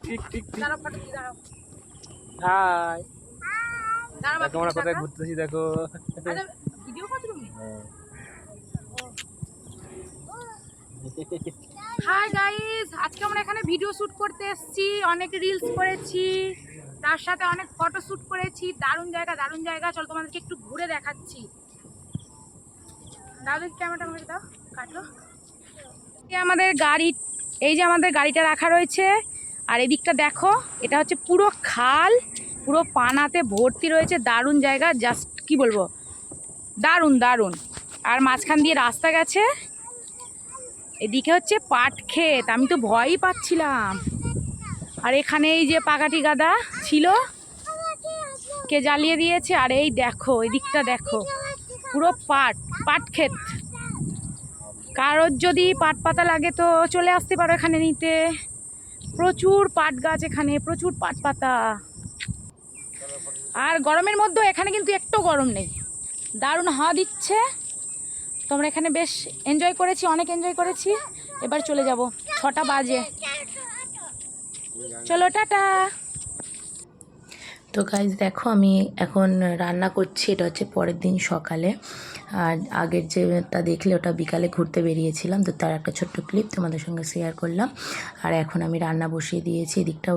Tick tick tick. দাঁড়াও photo দি দাঁড়াও। High দাঁড়াও দেখো আমরা কোথায় ঘুরতেছি দেখো। আরে ভিডিও করছো তুমি? হাই গাইস, আজকে আমরা এখানে ভিডিও শুট করতে এসেছি, অনেক রিলস করেছি, তার সাথে অনেক ফটো শুট করেছি। দারুণ জায়গা, চলো তোমাদেরকে একটু ঘুরে দেখাচ্ছি। দাদুর ক্যামেরাটা আমাকে দাও, কাটো। আমাদের গাড়ি, এই যে আমাদের গাড়িটা রাখা রয়েছে, আর এদিকটা দেখো, এটা হচ্ছে পুরো খাল, পুরো পানাতে ভর্তি রয়েছে। দারুণ জায়গা, জাস্ট কি বলবো, দারুণ। আর মাঝখান দিয়ে রাস্তা গেছে, এদিকে হচ্ছে পাট ক্ষেত। আমি তো ভয়ই পাচ্ছিলাম। আর এখানে এই যে পাকাটি গাদা ছিল, কে জ্বালিয়ে দিয়েছে। আর এই দেখো, এদিকটা দেখো, পুরো পাট ক্ষেত। কারোর যদি পাট পাতা লাগে তো চলে আসতে পারো এখানে নিতে। প্রচুর পাট গাছ এখানে, প্রচুর পাট পাতা। আর গরমের মধ্যে এখানে কিন্তু একটু গরম নেই, দারুণ হাওয়া দিচ্ছে। তো আমরা এখানে বেশ এনজয় করেছি, অনেক এনজয় করেছি। এবার চলে যাব, 6টা বাজে। চলো টাটা। তো গাইজ দেখো, আমি এখন রান্না করছি। এটা হচ্ছে পরের দিন সকালে, আর আগের যেটা দেখলে ওটা বিকালে ঘুরতে বেরিয়েছিলাম, তো তার একটা ছোট্ট ক্লিপ তোমাদের সঙ্গে শেয়ার করলাম। আর এখন আমি রান্না বসিয়ে দিয়েছি। এদিকটা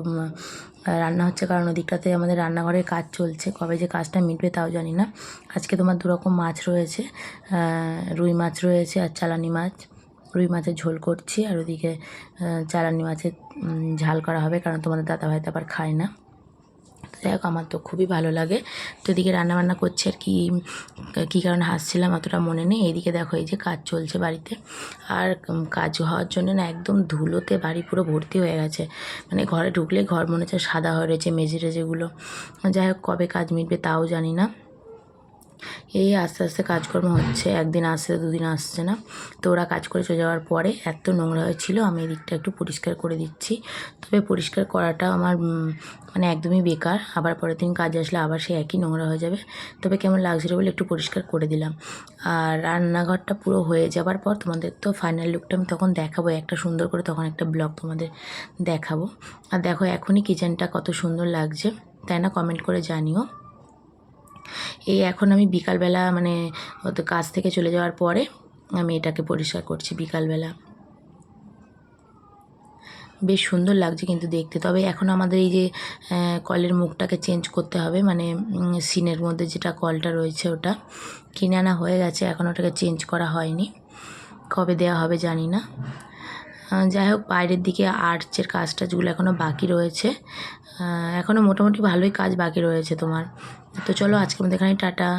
রান্না হচ্ছে, কারণ ওদিকটাতে আমাদের রান্নাঘরের কাজ চলছে। কবে যে কাজটা মিটবে তাও জানি না। আজকে তোমার 2 রকম মাছ রয়েছে, রুই মাছ রয়েছে আর চালানি মাছ। রুই মাছের ঝোল করছি, আর ওদিকে চালানি মাছের ঝাল করা হবে, কারণ তোমাদের দাদাভাই তো আবার খায় না। যাই হোক, আমার তো খুবই ভালো লাগে। তো এদিকে রান্নাবান্না করছি, আর কী কারণে হাসছিলাম অতটা মনে নেই। এইদিকে দেখো, এই যে কাজ চলছে বাড়িতে, আর কাজ হওয়ার জন্য না একদম ধুলোতে বাড়ি পুরো ভর্তি হয়ে গেছে। মানে ঘরে ঢুকলে ঘর মনে হচ্ছে সাদা হয়ে রয়েছে, মেঝে টেঝেগুলো। যাই হোক, কবে কাজ মিটবে তাও জানি না। এই আস্তে আস্তে কাজকর্ম হচ্ছে, একদিন আসছে, 2 দিন আসছে না। তো ওরা কাজ করে চলে যাওয়ার পরে এত নোংরা হয়েছিল, আমি এদিকটা একটু পরিষ্কার করে দিচ্ছি। তবে পরিষ্কার করাটা আমার মানে একদমই বেকার, আবার পরের দিন কাজ আসলে আবার সে একই নোংরা হয়ে যাবে। তবে কেমন লাগছিল বলে একটু পরিষ্কার করে দিলাম। আর রান্নাঘরটা পুরো হয়ে যাবার পর তোমাদের তো ফাইনাল লুকটা আমি তখন দেখাবো একটা সুন্দর করে, তখন একটা ব্লগ তোমাদের দেখাবো। আর দেখো, এখনই কিচেনটা কত সুন্দর লাগছে, তাই না? কমেন্ট করে জানিও। এই এখন আমি বিকালবেলা, মানে তো কাজ থেকে চলে যাওয়ার পরে আমি এটাকে পরিষ্কার করছি বিকালবেলা। বেশ সুন্দর লাগছে কিন্তু দেখতে। তবে এখন আমাদের এই যে কলের মুখটাকে চেঞ্জ করতে হবে, মানে সিনের মধ্যে যেটা কলটা রয়েছে ওটা কিনে আনা হয়ে গেছে, এখন ওটাকে চেঞ্জ করা হয়নি, কবে দেওয়া হবে জানি না। যাই হোক, বাইরের দিকে আর্চের কাজ টাজগুলো এখনও বাকি রয়েছে, এখনও মোটামুটি ভালোই কাজ বাকি রয়েছে তোমার। তো চলো, আজকে আমাদের এখানে টাটা।